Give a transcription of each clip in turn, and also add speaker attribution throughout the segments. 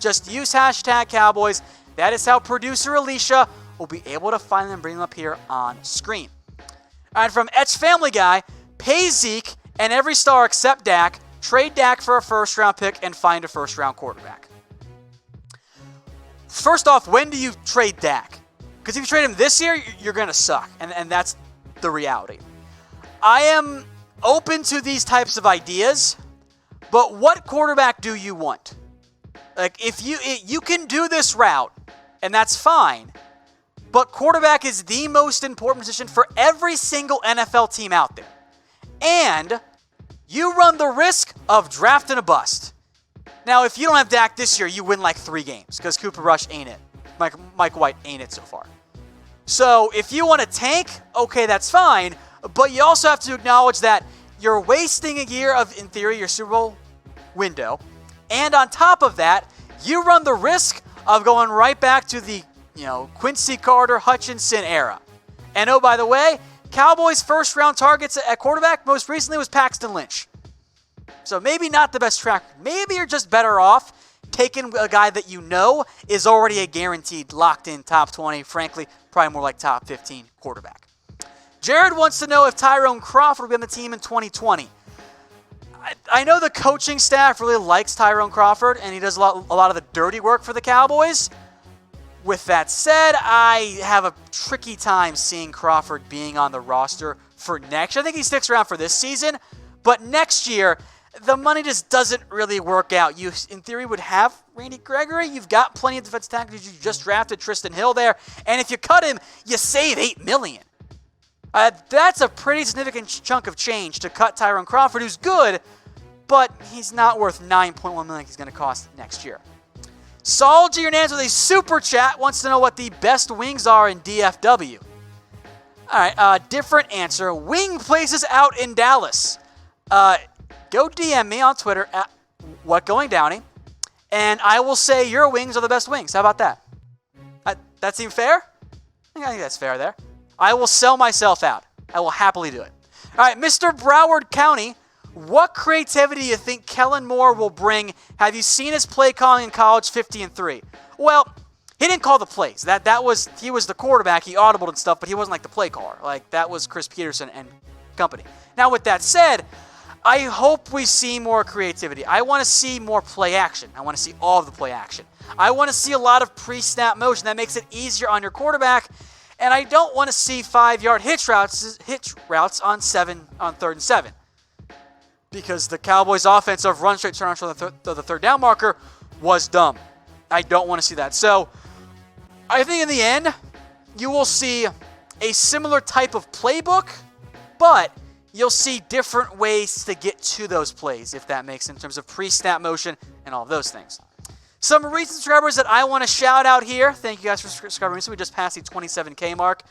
Speaker 1: Just use hashtag Cowboys. That is how producer Alicia will be able to find them and bring them up here on screen. All right, from Etch Family Guy, pay Zeke and every star except Dak, trade Dak for a first-round pick, and find a first-round quarterback. First off, when do you trade Dak? Because if you trade him this year, you're going to suck, and that's the reality. I am open to these types of ideas, but what quarterback do you want? Like, if you can do this route, and that's fine, but quarterback is the most important position for every single NFL team out there. And you run the risk of drafting a bust. Now, if you don't have Dak this year, you win like 3 games because Cooper Rush ain't it. Mike White ain't it so far. So if you want to tank, okay, that's fine. But you also have to acknowledge that you're wasting a year of, in theory, your Super Bowl window. And on top of that, you run the risk of going right back to the, Quincy Carter, Hutchinson era. And oh, by the way, Cowboys' first-round targets at quarterback most recently was Paxton Lynch. So maybe not the best track. Maybe you're just better off taking a guy that you know is already a guaranteed locked-in top 20, frankly, probably more like top 15 quarterback. Jared wants to know if Tyrone Crawford will be on the team in 2020. I know the coaching staff really likes Tyrone Crawford, and he does a lot of the dirty work for the Cowboys. With that said, I have a tricky time seeing Crawford being on the roster for next year. I think he sticks around for this season, but next year, the money just doesn't really work out. You, in theory, would have Randy Gregory. You've got plenty of defensive tackles. You just drafted Tristan Hill there, and if you cut him, you save $8 million. That's a pretty significant chunk of change to cut Tyrone Crawford, who's good, but he's not worth $9.1 million he's going to cost next year. Saul G. Hernandez with a super chat wants to know what the best wings are in DFW. All right, different answer. Wing places out in Dallas. Go DM me on Twitter at WhatGoingDowney, and I will say your wings are the best wings. How about that? That seem fair? I think that's fair there. I will sell myself out. I will happily do it. All right, Mr. Broward County, what creativity do you think Kellen Moore will bring? Have you seen his play calling in college 50-3? Well, he didn't call the plays. He was the quarterback. He audibled and stuff, but he wasn't like the play caller. Like, that was Chris Peterson and company. Now, with that said, I hope we see more creativity. I want to see more play action. I want to see all of the play action. I want to see a lot of pre-snap motion. That makes it easier on your quarterback. And I don't want to see 5-yard hitch routes on 3rd and 7. Because the Cowboys' offensive run straight turn on the third down marker was dumb. I don't want to see that. So I think in the end, you will see a similar type of playbook, but you'll see different ways to get to those plays, if that makes sense, in terms of pre-snap motion and all of those things. Some recent subscribers that I want to shout out here. Thank you guys for subscribing. We just passed the 27K mark.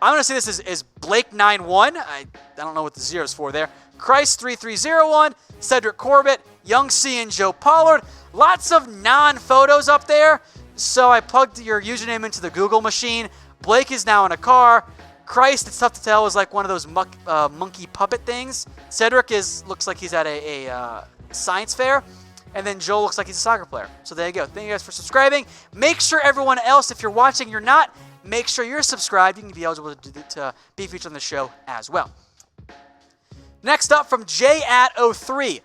Speaker 1: I'm going to say this is Blake91. I don't know what the zero is for there. Christ3301, Cedric Corbett, Young C, and Joe Pollard. Lots of non-photos up there. So I plugged your username into the Google machine. Blake is now in a car. Christ, it's tough to tell, is like one of those monkey puppet things. Cedric looks like he's at a science fair. And then Joel looks like he's a soccer player. So there you go. Thank you guys for subscribing. Make sure everyone else, if you're watching, you're not, make sure you're subscribed. You can be eligible to be featured on the show as well. Next up from J@03.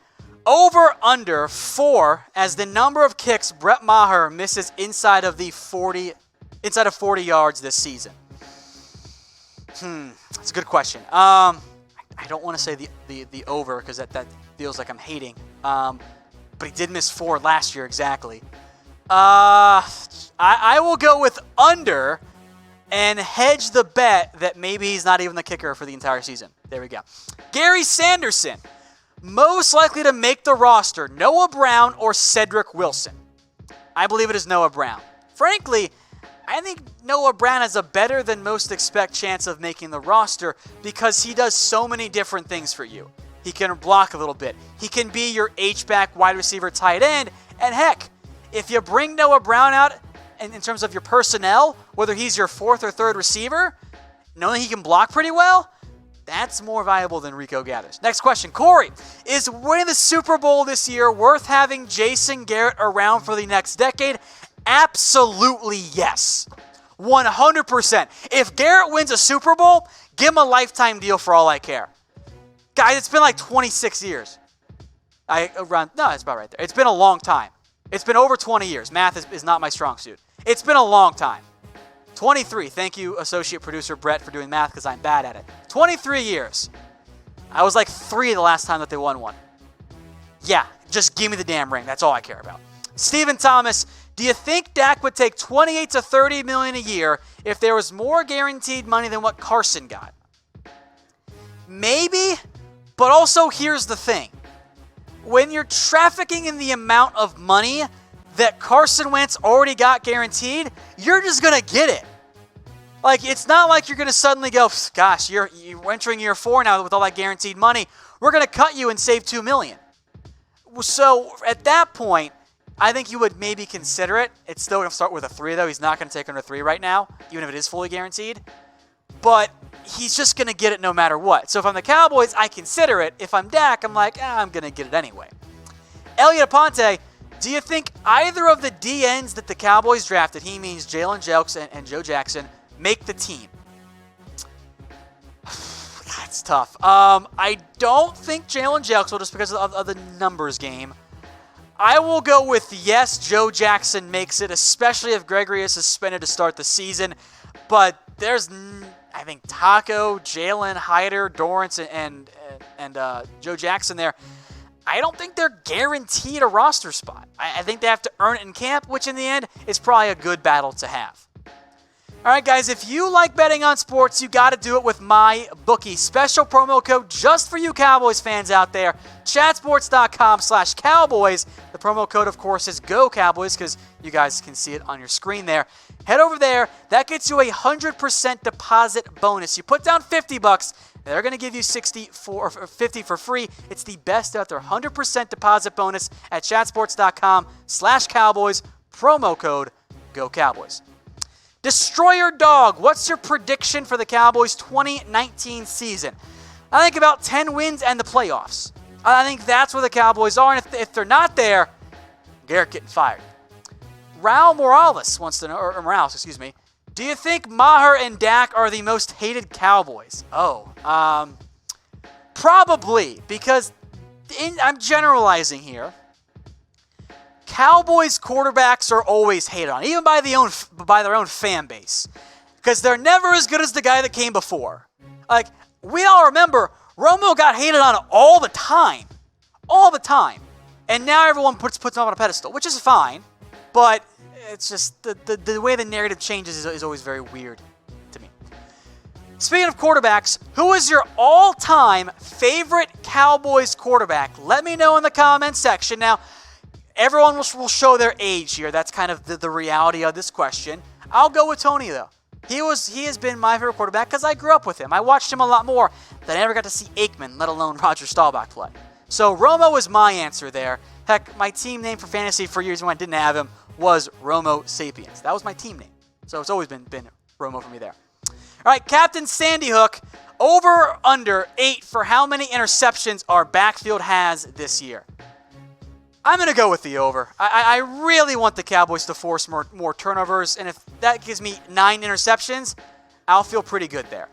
Speaker 1: Over under 4 as the number of kicks Brett Maher misses inside of 40 yards this season. That's a good question. I don't want to say the over because that feels like I'm hating. But he did miss 4 last year exactly. I will go with under and hedge the bet that maybe he's not even the kicker for the entire season. There we go. Gary Sanderson, most likely to make the roster, Noah Brown or Cedrick Wilson? I believe it is Noah Brown. Frankly, I think Noah Brown has a better than most expect chance of making the roster because he does so many different things for you. He can block a little bit. He can be your H-back, wide receiver, tight end. And heck, if you bring Noah Brown out in terms of your personnel, whether he's your 4th or 3rd receiver, knowing he can block pretty well, That's more valuable than Rico Gathers. Next question. Corey, is winning the Super Bowl this year worth having Jason Garrett around for the next decade? Absolutely yes. 100%. If Garrett wins a Super Bowl, give him a lifetime deal for all I care. Guys, it's been like 26 years. That's about right there. It's been a long time. It's been over 20 years. Math is not my strong suit. It's been a long time. 23. Thank you, associate producer Brett, for doing math because I'm bad at it. 23 years. I was like 3 the last time that they won one. Yeah, just give me the damn ring. That's all I care about. Stephen Thomas, do you think Dak would take $28 to $30 million a year if there was more guaranteed money than what Carson got? Maybe, but also here's the thing. When you're trafficking in the amount of money that Carson Wentz already got guaranteed, you're just going to get it. Like, it's not like you're going to suddenly go, gosh, you're entering year 4 now with all that guaranteed money. We're going to cut you and save $2 million. So at that point, I think you would maybe consider it. It's still going to start with a 3, though. He's not going to take under 3 right now, even if it is fully guaranteed. But he's just going to get it no matter what. So if I'm the Cowboys, I consider it. If I'm Dak, I'm like, I'm going to get it anyway. Elliot Aponte, do you think either of the DNs that the Cowboys drafted, he means Jalen Jelks and Joe Jackson, make the team? It's tough. I don't think Jalen Jelks will, just because of the numbers game. I will go with yes, Joe Jackson makes it, especially if Gregory is suspended to start the season. But there's, I think, Taco, Jalen, Hyder, Dorrance, and Joe Jackson there. I don't think they're guaranteed a roster spot. I think they have to earn it in camp, which in the end is probably a good battle to have. All right, guys, if you like betting on sports, you got to do it with MyBookie. Special promo code just for you Cowboys fans out there, chatsports.com/Cowboys. The promo code, of course, is Go Cowboys, because you guys can see it on your screen there. Head over there. That gets you a 100% deposit bonus. You put down $50, they're going to give you 50 for free. It's the best out there. 100% deposit bonus at chatsports.com/Cowboys. Promo code Go Cowboys. Destroyer Dog, what's your prediction for the Cowboys 2019 season? I think about 10 wins and the playoffs. I think that's where the Cowboys are, and if they're not there, Garrett getting fired. Raul Morales wants to know, or Morales, excuse me. Do you think Maher and Dak are the most hated Cowboys? Probably, because I'm generalizing here. Cowboys quarterbacks are always hated on, even by their own fan base, because they're never as good as the guy that came before. Like, we all remember, Romo got hated on all the time, and now everyone puts him up on a pedestal, which is fine, but it's just the way the narrative changes is always very weird to me. Speaking of quarterbacks, who is your all-time favorite Cowboys quarterback? Let me know in the comments section. Now, everyone will show their age here. That's kind of the reality of this question. I'll go with Tony, though. He has been my favorite quarterback because I grew up with him. I watched him a lot more than I ever got to see Aikman, let alone Roger Staubach play. So Romo was my answer there. Heck, my team name for fantasy for years when I didn't have him was Romo Sapiens. That was my team name. So it's always been Romo for me there. All right, Captain Sandy Hook, over under 8 for how many interceptions our backfield has this year. I'm going to go with the over. I really want the Cowboys to force more turnovers, and if that gives me 9 interceptions, I'll feel pretty good there.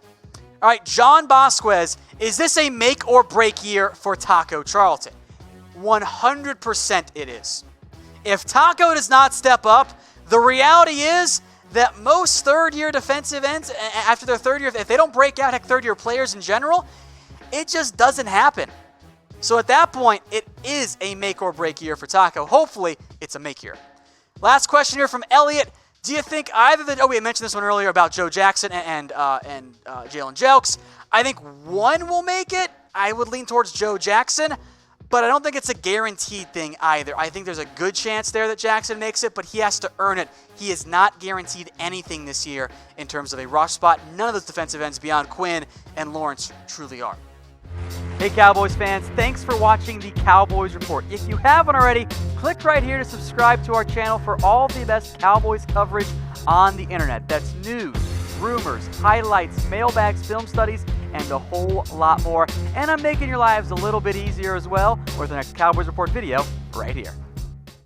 Speaker 1: All right, John Bosquez, is this a make or break year for Taco Charlton? 100% it is. If Taco does not step up, the reality is that most third-year defensive ends, after their third year, if they don't break out, third-year players in general, it just doesn't happen. So at that point, it is a make or break year for Taco. Hopefully, it's a make year. Last question here from Elliot. Do you think either we mentioned this one earlier about Joe Jackson and Jalen Jelks. I think one will make it. I would lean towards Joe Jackson, but I don't think it's a guaranteed thing either. I think there's a good chance there that Jackson makes it, but he has to earn it. He is not guaranteed anything this year in terms of a roster spot. None of those defensive ends beyond Quinn and Lawrence truly are. Hey Cowboys fans, thanks for watching the Cowboys Report. If you haven't already, click right here to subscribe to our channel for all the best Cowboys coverage on the internet. That's news, rumors, highlights, mailbags, film studies, and a whole lot more. And I'm making your lives a little bit easier as well with the next Cowboys Report video right here.